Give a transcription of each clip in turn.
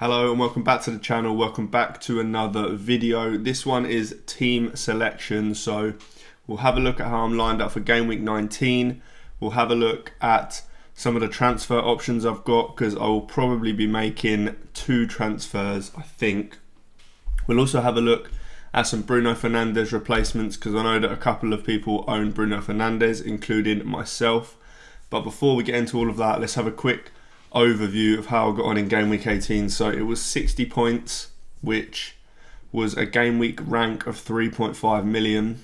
Hello and welcome back to the channel. Welcome back to another video. This one is team selection. So we'll have a look at how I'm lined up for game week 19. We'll have a look at some of the transfer options I've got because I will probably be making 2 transfers, I think. We'll also have a look at some Bruno Fernandes replacements because I know that a couple of people own Bruno Fernandes, including myself. But before we get into all of that, let's have a quick overview of how I got on in game week 18. So it was 60 points, which was a game week rank of 3.5 million.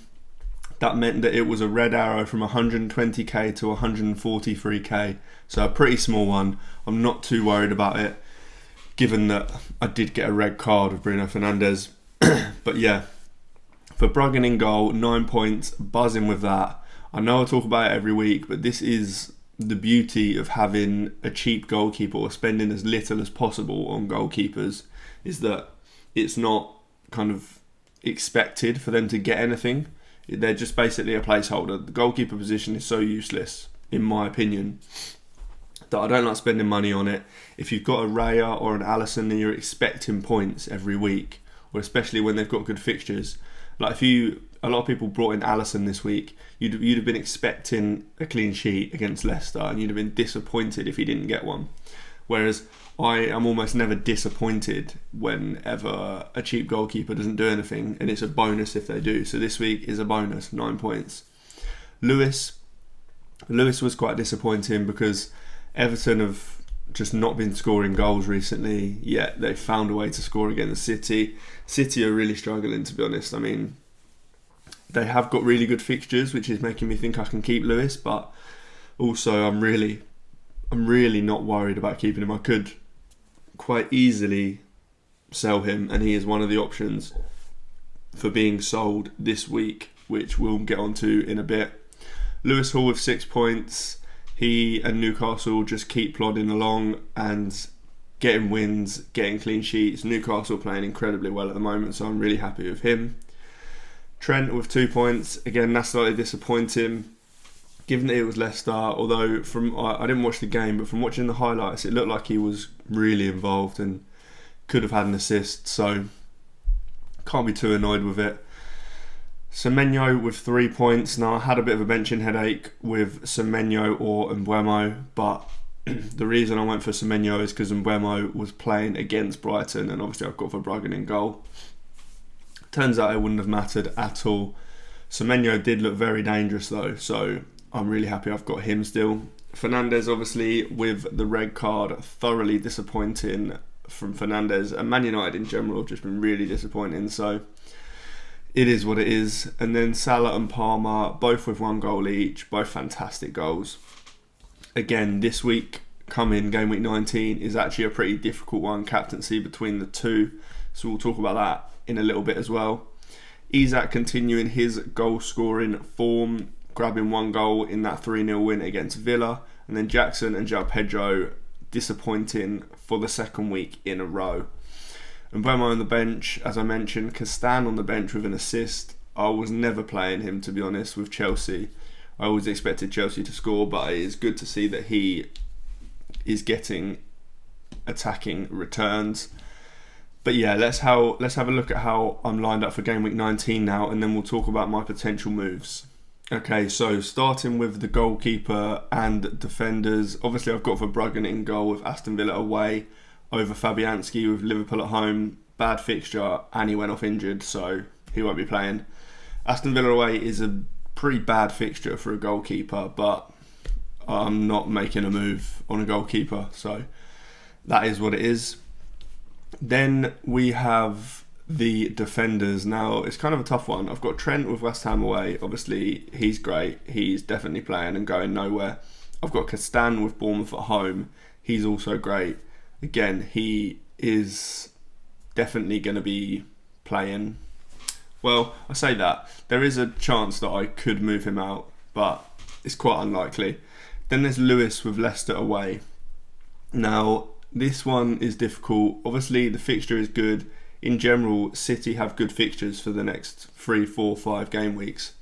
That meant that it was a red arrow from 120k to 143k, so a pretty small one. I'm not too worried about it, given that I did get a red card with Bruno Fernandes. But yeah, for Bruggen in goal, 9 points, buzzing with that. I know I talk about it every week, but this is the beauty of having a cheap goalkeeper or spending as little as possible on goalkeepers, is that it's not kind of expected for them to get anything. They're just basically a placeholder. The goalkeeper position is so useless, in my opinion, that I don't like spending money on it. If you've got a Raya or an Andersen, then you're expecting points every week, or especially when they've got good fixtures. Like a lot of people brought in Andersen this week, you'd have been expecting a clean sheet against Leicester and you'd have been disappointed if he didn't get one. Whereas I am almost never disappointed whenever a cheap goalkeeper doesn't do anything, and it's a bonus if they do. So this week is a bonus, 9 points. Lewis was quite disappointing because Everton have just not been scoring goals recently, yet they've found a way to score against City. City are really struggling, to be honest. I mean, they have got really good fixtures, which is making me think I can keep Lewis, but also I'm really not worried about keeping him. I could quite easily sell him, and he is one of the options for being sold this week, which we'll get onto in a bit. Lewis Hall with 6 points. He and Newcastle just keep plodding along and getting wins, getting clean sheets. Newcastle playing incredibly well at the moment, so I'm really happy with him. Trent with 2 points. Again, that's slightly disappointing, given that it was Leicester. Although I didn't watch the game, but from watching the highlights, it looked like he was really involved and could have had an assist. So can't be too annoyed with it. Semenyo with 3 points. Now, I had a bit of a benching headache with Semenyo or Mbeumo, but the reason I went for Semenyo is because Mbeumo was playing against Brighton, and obviously I've got for Bruggen in goal. Turns out it wouldn't have mattered at all. Semenyo did look very dangerous though, so I'm really happy I've got him still. Fernandes, obviously, with the red card, thoroughly disappointing from Fernandes, and Man United in general have just been really disappointing, so it is what it is. And then Salah and Palmer, both with 1 goal each, both fantastic goals. Again, this week coming, game week 19, is actually a pretty difficult one, captaincy between the two, so we'll talk about that in a little bit as well. Isak continuing his goal scoring form, grabbing 1 goal in that 3-0 win against Villa, and then Jackson and João Pedro disappointing for the second week in a row. And Mbeumo on the bench, as I mentioned, Castan on the bench with an assist. I was never playing him, to be honest, with Chelsea. I always expected Chelsea to score, but it is good to see that he is getting attacking returns. But yeah, let's have a look at how I'm lined up for game week 19 now, and then we'll talk about my potential moves. Okay, so starting with the goalkeeper and defenders. Obviously, I've got for Bruggen in goal with Aston Villa away over Fabianski with Liverpool at home. Bad fixture, and he went off injured, so he won't be playing. Aston Villa away is a pretty bad fixture for a goalkeeper, but I'm not making a move on a goalkeeper, so that is what it is. Then we have the defenders. Now, it's kind of a tough one. I've got Trent with West Ham away. Obviously, he's great. He's definitely playing and going nowhere. I've got Castan with Bournemouth at home. He's also great. Again, he is definitely going to be playing. Well, I say that. There is a chance that I could move him out, but it's quite unlikely. Then there's Lewis with Leicester away. Now, this one is difficult. Obviously, the fixture is good. In general, City have good fixtures for the next 3, 4, 5 game weeks.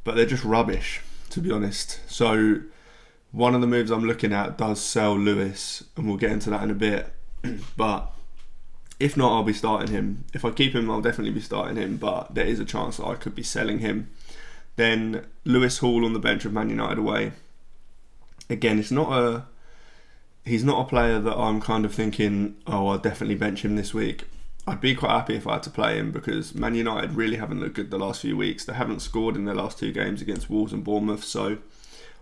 But they're just rubbish, to be honest. So one of the moves I'm looking at does sell Lewis, and we'll get into that in a bit. But If not, I'll be starting him. If I keep him, I'll definitely be starting him, but there is a chance that I could be selling him. Then Lewis Hall on the bench of Man United away. Again, he's not a player that I'm kind of thinking, oh, I'll definitely bench him this week. I'd be quite happy if I had to play him because Man United really haven't looked good the last few weeks. They haven't scored in their last 2 games against Wolves and Bournemouth, so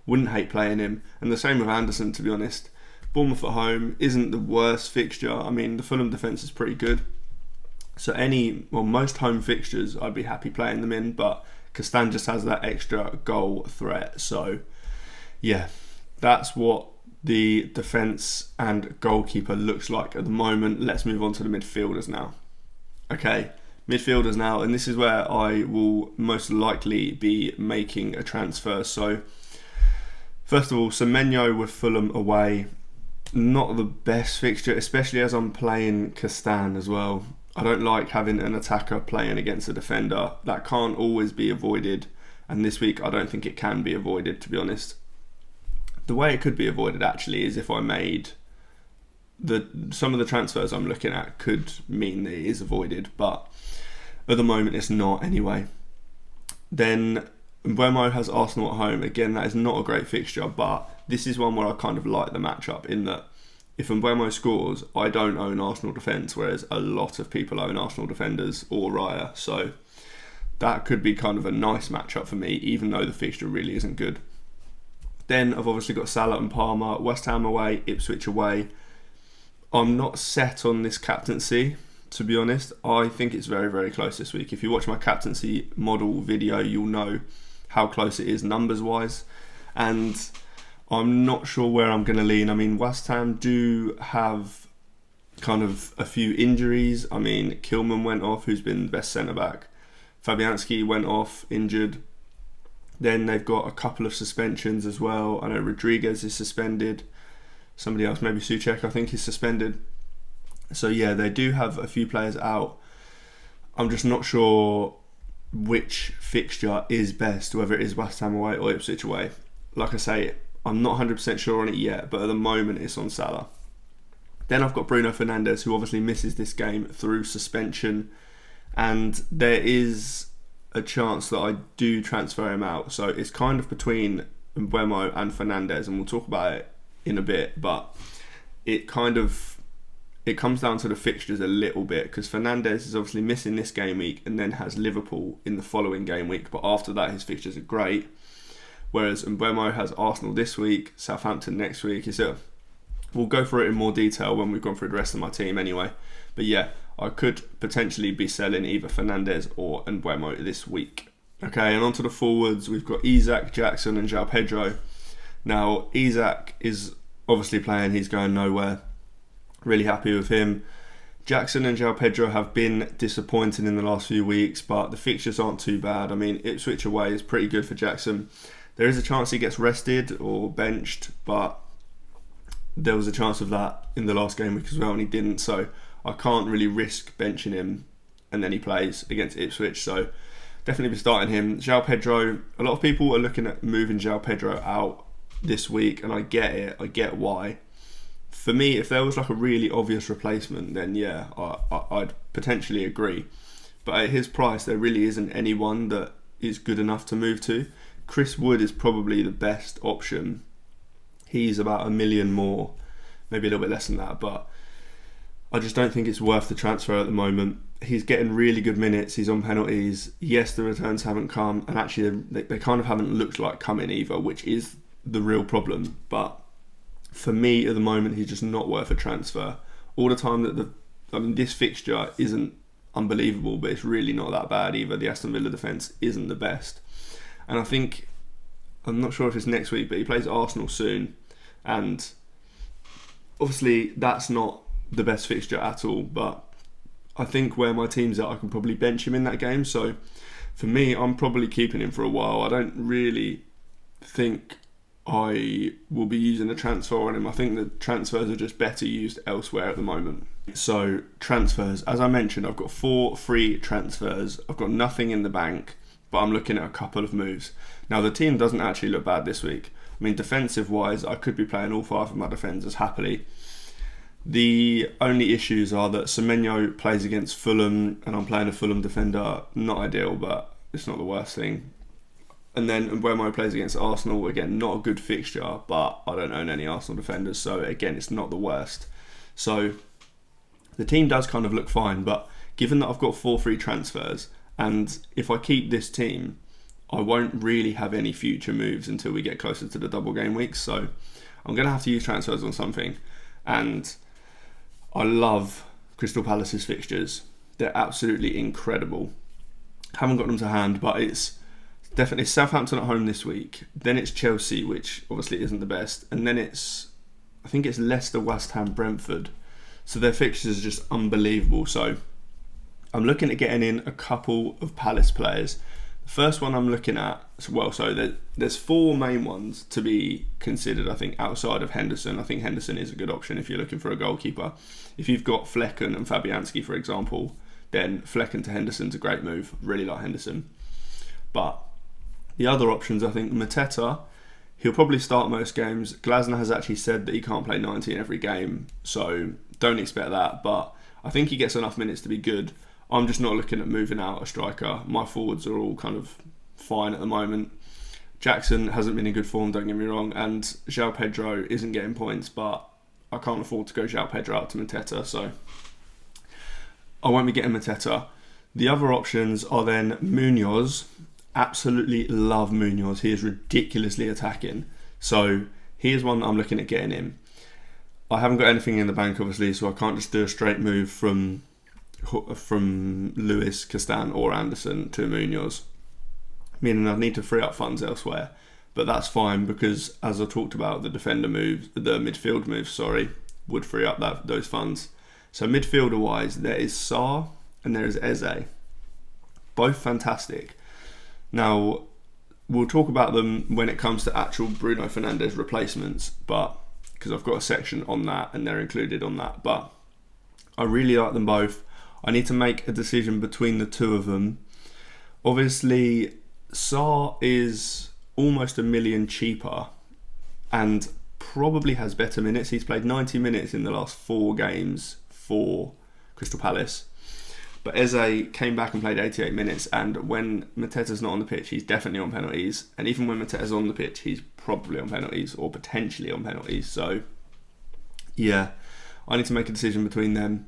wouldn't hate playing him. And the same with Andersen, to be honest. Bournemouth at home isn't the worst fixture. I mean, the Fulham defence is pretty good. So most home fixtures, I'd be happy playing them in, but Castan just has that extra goal threat. So, yeah, that's what the defence and goalkeeper looks like at the moment. Let's move on to the midfielders now. Okay, midfielders now, and this is where I will most likely be making a transfer. So, first of all, Mbeumo with Fulham away. Not the best fixture, especially as I'm playing Castan as well. I don't like having an attacker playing against a defender. That can't always be avoided, and this week I don't think it can be avoided, to be honest. The way it could be avoided actually is if I made some of the transfers I'm looking at could mean that it is avoided, but at the moment it's not anyway. Then Mbeumo has Arsenal at home. Again, that is not a great fixture, but this is one where I kind of like the matchup in that if Mbeumo scores, I don't own Arsenal defence, whereas a lot of people own Arsenal defenders or Raya. So that could be kind of a nice matchup for me, even though the fixture really isn't good. Then I've obviously got Salah and Palmer, West Ham away, Ipswich away. I'm not set on this captaincy, to be honest. I think it's very, very close this week. If you watch my captaincy model video, you'll know how close it is numbers-wise. And I'm not sure where I'm going to lean. I mean, West Ham do have kind of a few injuries. I mean, Kilman went off, who's been the best centre-back. Fabianski went off, injured. Then they've got a couple of suspensions as well. I know Rodriguez is suspended. Somebody else, maybe Souček, I think is suspended. So yeah, they do have a few players out. I'm just not sure which fixture is best, whether it is West Ham away or Ipswich away. Like I say, I'm not 100% sure on it yet, but at the moment it's on Salah. Then I've got Bruno Fernandes, who obviously misses this game through suspension. And there is a chance that I do transfer him out. So it's kind of between Mbeumo and Fernandes, and we'll talk about it in a bit, but it comes down to the fixtures a little bit, because Fernandes is obviously missing this game week and then has Liverpool in the following game week, but after that his fixtures are great, whereas Mbeumo has Arsenal this week, Southampton next week. We'll go through it in more detail when we've gone through the rest of my team anyway, but yeah, I could potentially be selling either Fernandes or Mbeumo this week. Okay, and onto the forwards, we've got Isak, Jackson and João Pedro. Now, Isak is obviously playing, he's going nowhere. Really happy with him. Jackson and João Pedro have been disappointing in the last few weeks, but the fixtures aren't too bad. I mean, Ipswich away is pretty good for Jackson. There is a chance he gets rested or benched, but there was a chance of that in the last game week as well, and he didn't, so I can't really risk benching him and then he plays against Ipswich, so definitely be starting him. João Pedro, a lot of people are looking at moving João Pedro out this week, and I get it, I get why. For me, if there was like a really obvious replacement, then yeah, I'd potentially agree. But at his price, there really isn't anyone that is good enough to move to. Chris Wood is probably the best option. He's about $1 million more, maybe a little bit less than that, but I just don't think it's worth the transfer at the moment. He's getting really good minutes, he's on penalties. Yes, the returns haven't come, and actually they kind of haven't looked like coming either, which is the real problem. But for me at the moment, he's just not worth a transfer. All the time that this fixture isn't unbelievable, but it's really not that bad either. The Aston Villa defence isn't the best. And I think, I'm not sure if it's next week, but he plays Arsenal soon. And obviously that's not the best fixture at all, but I think where my team's at, I can probably bench him in that game. So for me, I'm probably keeping him for a while. I don't really think I will be using a transfer on him. I think the transfers are just better used elsewhere at the moment. So transfers, as I mentioned, I've got 4 free transfers. I've got nothing in the bank, but I'm looking at a couple of moves. Now the team doesn't actually look bad this week. I mean, defensive wise, I could be playing all 5 of my defenders happily. The only issues are that Semenyo plays against Fulham, and I'm playing a Fulham defender. Not ideal, but it's not the worst thing. And then Mbeumo plays against Arsenal. Again, not a good fixture, but I don't own any Arsenal defenders, so again, it's not the worst. So the team does kind of look fine, but given that I've got 4 free transfers, and if I keep this team, I won't really have any future moves until we get closer to the double game weeks. So I'm going to have to use transfers on something. And I love Crystal Palace's fixtures. They're absolutely incredible. Haven't got them to hand, but it's definitely Southampton at home this week. Then it's Chelsea, which obviously isn't the best. And then I think it's Leicester, West Ham, Brentford. So their fixtures are just unbelievable. So I'm looking at getting in a couple of Palace players. The first one I'm looking at, there's 4 main ones to be considered, I think, outside of Henderson. I think Henderson is a good option if you're looking for a goalkeeper. If you've got Flecken and Fabianski, for example, then Flecken to Henderson's a great move. Really like Henderson. But the other options, I think Mateta, he'll probably start most games. Glasner has actually said that he can't play 90 in every game, so don't expect that. But I think he gets enough minutes to be good. I'm just not looking at moving out a striker. My forwards are all kind of fine at the moment. Jackson hasn't been in good form, don't get me wrong, and João Pedro isn't getting points, but I can't afford to go João Pedro out to Mateta, so I won't be getting Mateta. The other options are then Munoz. Absolutely love Munoz. He is ridiculously attacking. So here's one that I'm looking at getting in. I haven't got anything in the bank, obviously, so I can't just do a straight move from Lewis, Castan or Andersen to Munoz, meaning I need to free up funds elsewhere. But that's fine because, as I talked about, the midfield moves, would free up those funds. So midfielder-wise, there is Sarr and there is Eze. Both fantastic. Now, we'll talk about them when it comes to actual Bruno Fernandes replacements, but because I've got a section on that and they're included on that. But I really like them both. I need to make a decision between the two of them. Obviously, Sarr is almost $1 million cheaper and probably has better minutes. He's played 90 minutes in the last 4 games for Crystal Palace. But Eze came back and played 88 minutes, and when Mateta's not on the pitch, he's definitely on penalties. And even when Mateta's on the pitch, he's probably on penalties or potentially on penalties. So, yeah, I need to make a decision between them.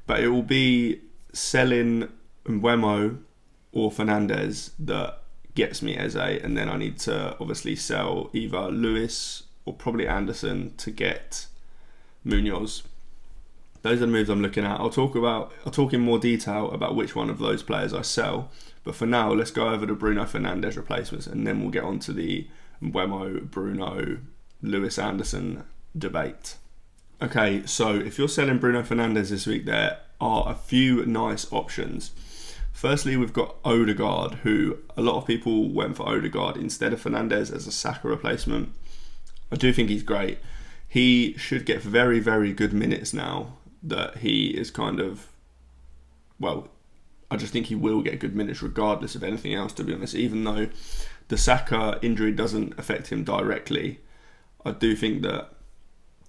But it will be selling Mbeumo or Fernandes that gets me Eze, and then I need to obviously sell either Lewis or probably Andersen to get Munoz. Those are the moves I'm looking at. I'll talk in more detail about which one of those players I sell. But for now, let's go over the Bruno Fernandes replacements, and then we'll get on to the Mbeumo, Bruno, Lewis Andersen debate. Okay, so if you're selling Bruno Fernandes this week, there are a few nice options. Firstly, we've got Odegaard, who a lot of people went for Odegaard instead of Fernandes as a Saka replacement. I do think he's great. He should get very, very good minutes now that he is I just think he will get good minutes regardless of anything else, to be honest. Even though the Saka injury doesn't affect him directly, I do think that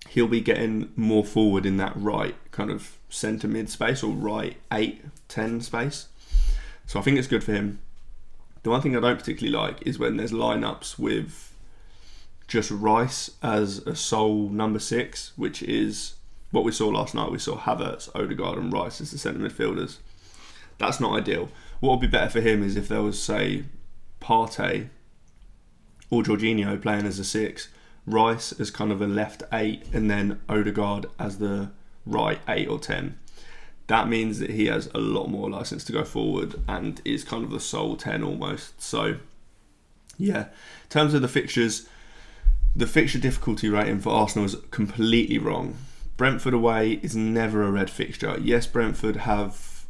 he'll be getting more forward in that right kind of centre mid space or right 8-10 space. So I think it's good for him. The one thing I don't particularly like is when there's lineups with just Rice as a sole number 6, which is what we saw last night. We saw Havertz, Odegaard and Rice as the centre midfielders. That's not ideal. What would be better for him is if there was, say, Partey or Jorginho playing as a 6, Rice as kind of a left 8, and then Odegaard as the right 8 or 10. That means that he has a lot more license to go forward and is kind of the sole 10 almost. So, yeah, in terms of the fixtures, the fixture difficulty rating for Arsenal is completely wrong. Brentford away is never a red fixture. Yes, Brentford have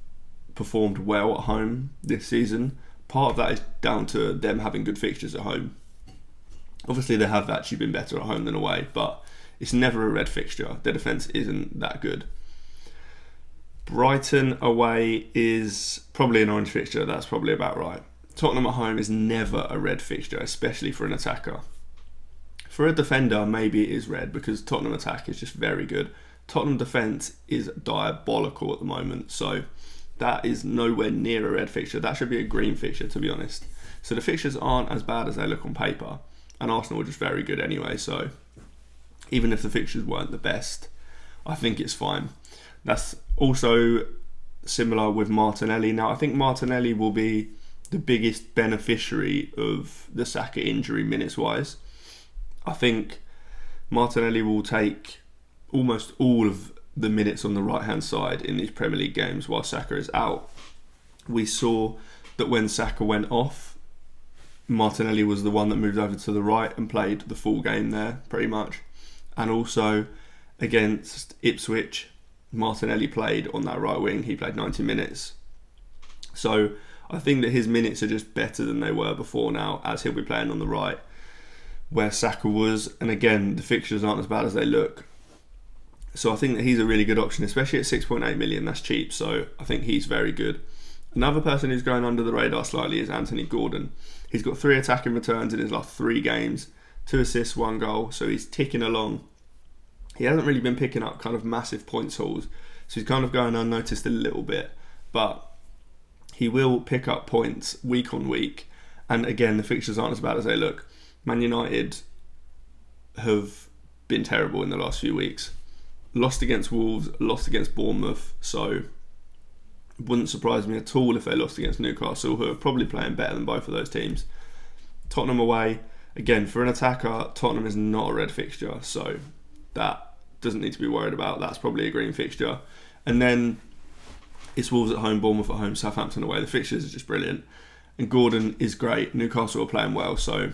performed well at home this season. Part of that is down to them having good fixtures at home. Obviously, they have actually been better at home than away, but it's never a red fixture. Their defence isn't that good. Brighton away is probably an orange fixture. That's probably about right. Tottenham at home is never a red fixture, especially for an attacker. For a defender, maybe it is red because Tottenham attack is just very good. Tottenham defence is diabolical at the moment, so that is nowhere near a red fixture. That should be a green fixture, to be honest. So the fixtures aren't as bad as they look on paper, and Arsenal are just very good anyway, so even if the fixtures weren't the best, I think it's fine. That's also similar with Martinelli. Now, I think Martinelli will be the biggest beneficiary of the Saka injury minutes-wise. I think Martinelli will take almost all of the minutes on the right-hand side in these Premier League games while Saka is out. We saw that when Saka went off, Martinelli was the one that moved over to the right and played the full game there, pretty much. And also, against Ipswich, Martinelli played on that right wing. He played 90 minutes. So I think that his minutes are just better than they were before now, as he'll be playing on the right, where Saka was. And again, the fixtures aren't as bad as they look. So I think that he's a really good option, especially at 6.8 million. That's cheap, so I think he's very good. Another person who's going under the radar slightly is Anthony Gordon. He's got 3 attacking returns in his last 3 games, 2 assists, 1 goal, so he's ticking along. He hasn't really been picking up kind of massive points hauls, so he's kind of going unnoticed a little bit, but he will pick up points week on week. And again, the fixtures aren't as bad as they look. Man United have been terrible in the last few weeks. Lost against Wolves, lost against Bournemouth, so it wouldn't surprise me at all if they lost against Newcastle, who are probably playing better than both of those teams. Tottenham away, again, for an attacker, Tottenham is not a red fixture, so that doesn't need to be worried about. That's probably a green fixture. And then it's Wolves at home, Bournemouth at home, Southampton away. The fixtures are just brilliant. And Gordon is great. Newcastle are playing well, so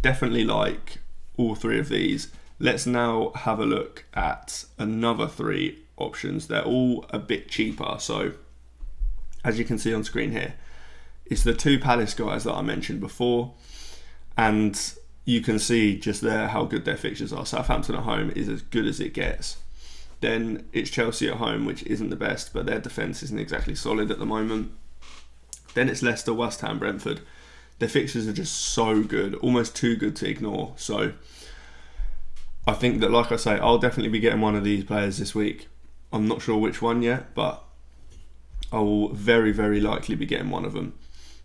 definitely like all 3 of these. Let's now have a look at another 3 options. They're all a bit cheaper. So, as you can see on screen here, it's the 2 Palace guys that I mentioned before. And you can see just there how good their fixtures are. Southampton at home is as good as it gets. Then it's Chelsea at home, which isn't the best, but their defence isn't exactly solid at the moment. Then it's Leicester, West Ham, Brentford. Their fixtures are just so good, almost too good to ignore. So I think that, like I say, I'll definitely be getting one of these players this week. I'm not sure which one yet, but I will very, very likely be getting one of them.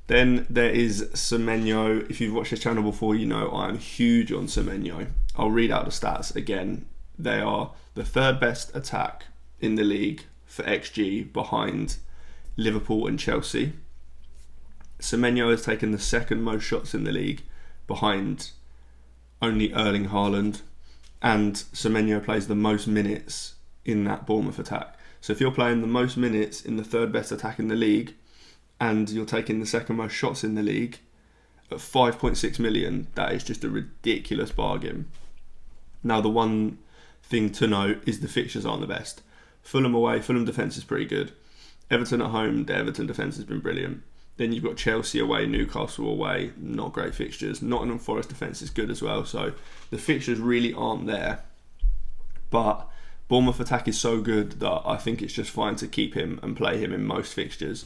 Then there is Semenyo. If you've watched this channel before, you know I'm huge on Semenyo. I'll read out the stats again. They are the 3rd best attack in the league for XG behind Liverpool and Chelsea. Semenyo has taken the 2nd most shots in the league behind only Erling Haaland. And Semenyo plays the most minutes in that Bournemouth attack. So if you're playing the most minutes in the 3rd best attack in the league and you're taking the 2nd most shots in the league at 5.6 million, that is just a ridiculous bargain. Now, the one thing to note is the fixtures aren't the best. Fulham away, Fulham defence is pretty good. Everton at home, the Everton defence has been brilliant. Then you've got Chelsea away, Newcastle away, not great fixtures. Nottingham Forest defence is good as well, so the fixtures really aren't there. But Bournemouth attack is so good that I think it's just fine to keep him and play him in most fixtures.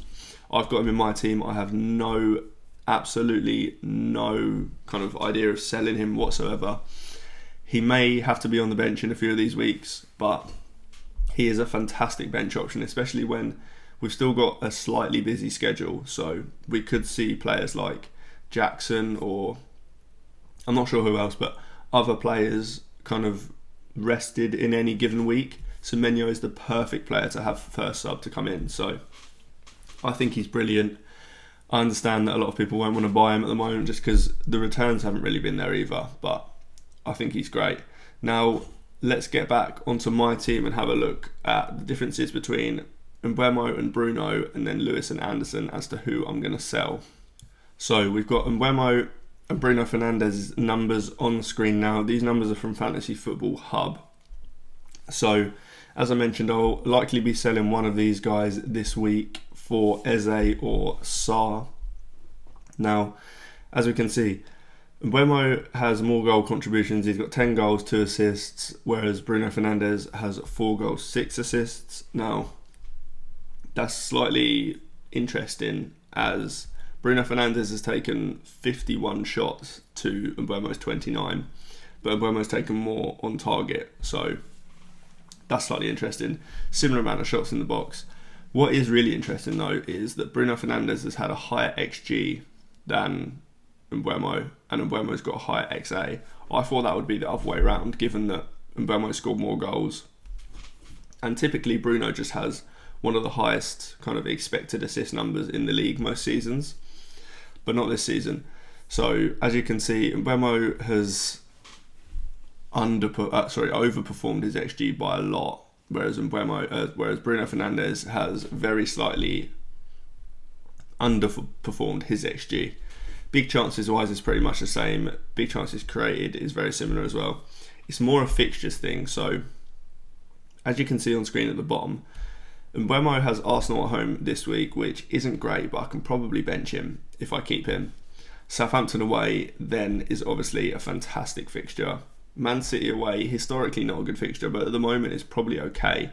I've got him in my team. I have absolutely no kind of idea of selling him whatsoever. He may have to be on the bench in a few of these weeks, but he is a fantastic bench option, especially when we've still got a slightly busy schedule. So we could see players like Jackson, or I'm not sure who else, but other players kind of rested in any given week. Semenyo is the perfect player to have first sub to come in. So I think he's brilliant. I understand that a lot of people won't want to buy him at the moment just because the returns haven't really been there either, but I think he's great. Now, let's get back onto my team and have a look at the differences between Mbeumo and Bruno, and then Lewis and Andersen as to who I'm going to sell. So we've got Mbeumo and Bruno Fernandes numbers on the screen now. These numbers are from Fantasy Football Hub. So, as I mentioned, I'll likely be selling one of these guys this week for Eze or Sarr. Now, as we can see, Mbeumo has more goal contributions. He's got 10 goals, 2 assists, whereas Bruno Fernandes has 4 goals, 6 assists. Now, that's slightly interesting, as Bruno Fernandes has taken 51 shots to Mbeumo's 29, but Mbeumo's taken more on target. So that's slightly interesting. Similar amount of shots in the box. What is really interesting though is that Bruno Fernandes has had a higher XG than Mbeumo, and Mbeumo's got a higher XA. I thought that would be the other way around, given that Mbeumo scored more goals. And typically Bruno just has one of the highest kind of expected assist numbers in the league most seasons, but not this season. So as you can see, Mbeumo has overperformed his XG by a lot, whereas Bruno Fernandes has very slightly underperformed his XG. Big chances wise is pretty much the same. Big chances created is very similar as well. It's more a fixtures thing. So as you can see on screen at the bottom, Mbeumo has Arsenal at home this week, which isn't great, but I can probably bench him if I keep him. Southampton away then is obviously a fantastic fixture. Man City away, historically not a good fixture, but at the moment it's probably okay.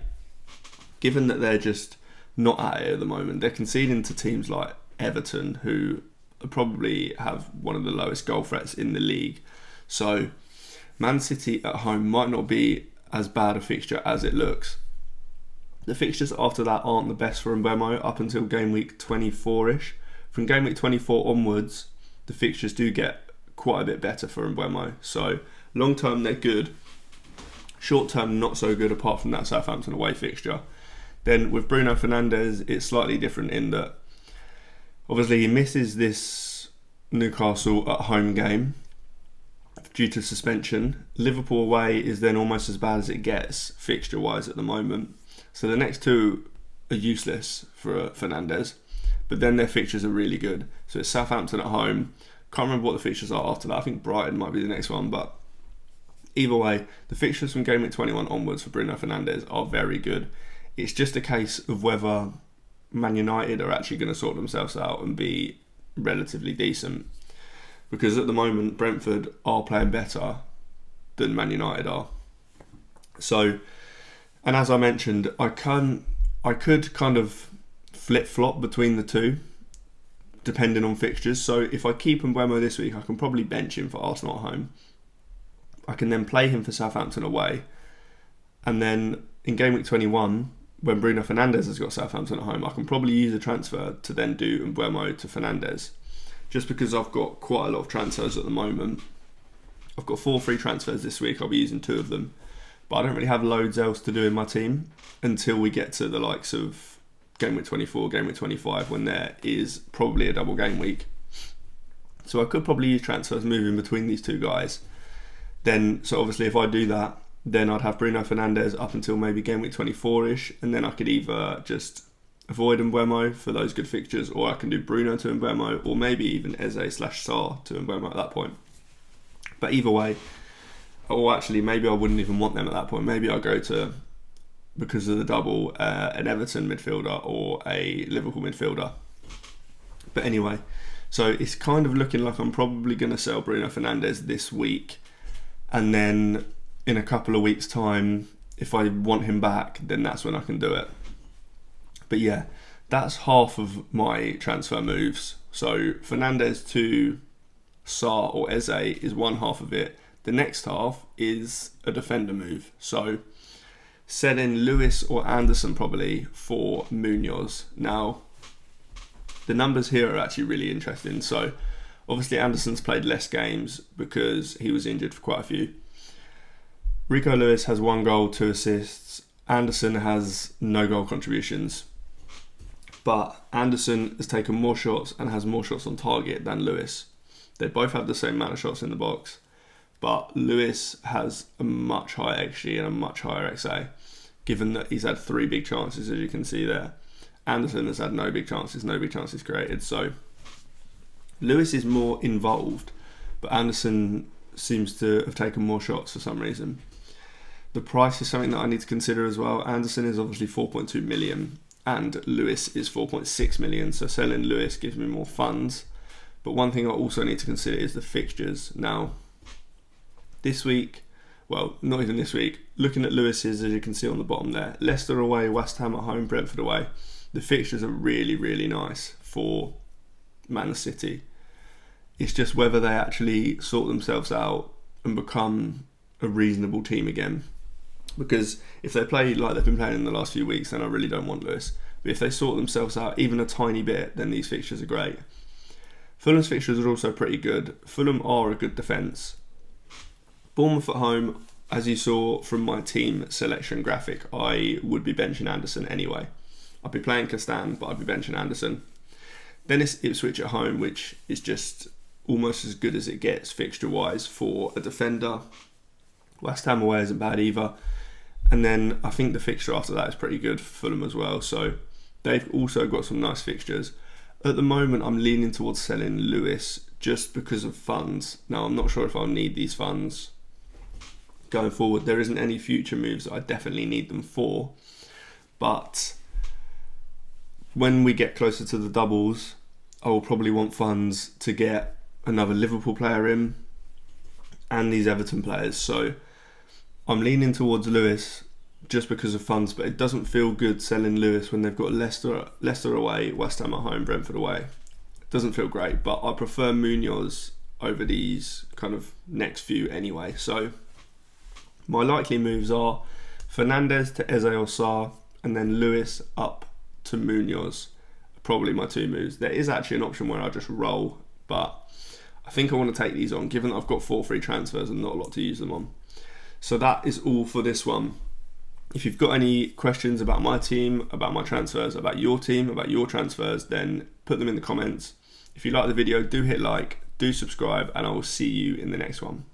Given that they're just not at it at the moment, they're conceding to teams like Everton, who probably have one of the lowest goal threats in the league. So Man City at home might not be as bad a fixture as it looks. The fixtures after that aren't the best for Mbeumo up until game week 24-ish. From game week 24 onwards, the fixtures do get quite a bit better for Mbeumo. So long term they're good. Short term not so good, apart from that Southampton away fixture. Then with Bruno Fernandes, it's slightly different in that obviously he misses this Newcastle at home game due to suspension. Liverpool away is then almost as bad as it gets fixture wise at the moment. So the next two are useless for Fernandes, but then their fixtures are really good. So it's Southampton at home. Can't remember what the fixtures are after that. I think Brighton might be the next one, but either way, the fixtures from game week 21 onwards for Bruno Fernandes are very good. It's just a case of whether Man United are actually going to sort themselves out and be relatively decent. Because at the moment, Brentford are playing better than Man United are. So, and as I mentioned, I could kind of flip-flop between the two, depending on fixtures. So if I keep Mbeumo this week, I can probably bench him for Arsenal at home. I can then play him for Southampton away. And then in game week 21, when Bruno Fernandes has got Southampton at home, I can probably use a transfer to then do Mbeumo to Fernandes. Just because I've got quite a lot of transfers at the moment. I've got 4 free transfers this week. I'll be using 2 of them. But I don't really have loads else to do in my team until we get to the likes of game week 24, game week 25, when there is probably a double game week. So I could probably use transfers moving between these 2 guys. Then, so obviously if I do that, then I'd have Bruno Fernandes up until maybe game week 24-ish, and then I could either just avoid Mbeumo for those good fixtures, or I can do Bruno to Mbeumo, or maybe even Eze/Sarr to Mbeumo at that point. But either way, or actually maybe I wouldn't even want them at that point. Maybe I'll go to, because of the double, an Everton midfielder or a Liverpool midfielder. But anyway, so it's kind of looking like I'm probably going to sell Bruno Fernandes this week, and then in a couple of weeks' time, if I want him back, then that's when I can do it. But yeah, that's half of my transfer moves. So Fernandes to Sarr or Eze is one half of it. The next half is a defender move. So selling Lewis or Andersen probably for Munoz. Now, the numbers here are actually really interesting. So obviously Andersen's played less games because he was injured for quite a few. Rico Lewis has 1 goal, 2 assists. Andersen has no goal contributions. But Andersen has taken more shots and has more shots on target than Lewis. They both have the same amount of shots in the box, but Lewis has a much higher XG and a much higher XA, given that he's had 3 big chances, as you can see there. Andersen has had no big chances created. So Lewis is more involved, but Andersen seems to have taken more shots for some reason. The price is something that I need to consider as well. Andersen is obviously 4.2 million and Lewis is 4.6 million, so selling Lewis gives me more funds. But one thing I also need to consider is the fixtures. Now, this week, well, not even this week, looking at Lewis's, as you can see on the bottom there, Leicester away, West Ham at home, Brentford away. The fixtures are really, really nice for Man City. It's just whether they actually sort themselves out and become a reasonable team again. because if they play like they've been playing in the last few weeks, then I really don't want Lewis. But if they sort themselves out even a tiny bit, then these fixtures are great. Fulham's fixtures are also pretty good. Fulham are a good defence. Bournemouth at home, as you saw from my team selection graphic, I would be benching Andersen anyway. I'd be playing Castan, but I'd be benching Andersen. Then it's Ipswich at home, which is just almost as good as it gets fixture-wise for a defender. West Ham away isn't bad either. And then I think the fixture after that is pretty good for Fulham as well. So they've also got some nice fixtures. At the moment, I'm leaning towards selling Lewis just because of funds. Now, I'm not sure if I'll need these funds going forward. There isn't any future moves that I definitely need them for. But when we get closer to the doubles, I will probably want funds to get another Liverpool player in and these Everton players. So I'm leaning towards Lewis just because of funds, but it doesn't feel good selling Lewis when they've got Leicester away, West Ham at home, Brentford away. It doesn't feel great, but I prefer Munoz over these kind of next few anyway. So my likely moves are Fernandes to Eze or Sarr, and then Lewis up to Munoz. Probably my two moves. There is actually an option where I just roll, but I think I want to take these on, given that I've got 4 free transfers and not a lot to use them on. So that is all for this one. If you've got any questions about my team, about my transfers, about your team, about your transfers, then put them in the comments. If you like the video, do hit like, do subscribe, and I will see you in the next one.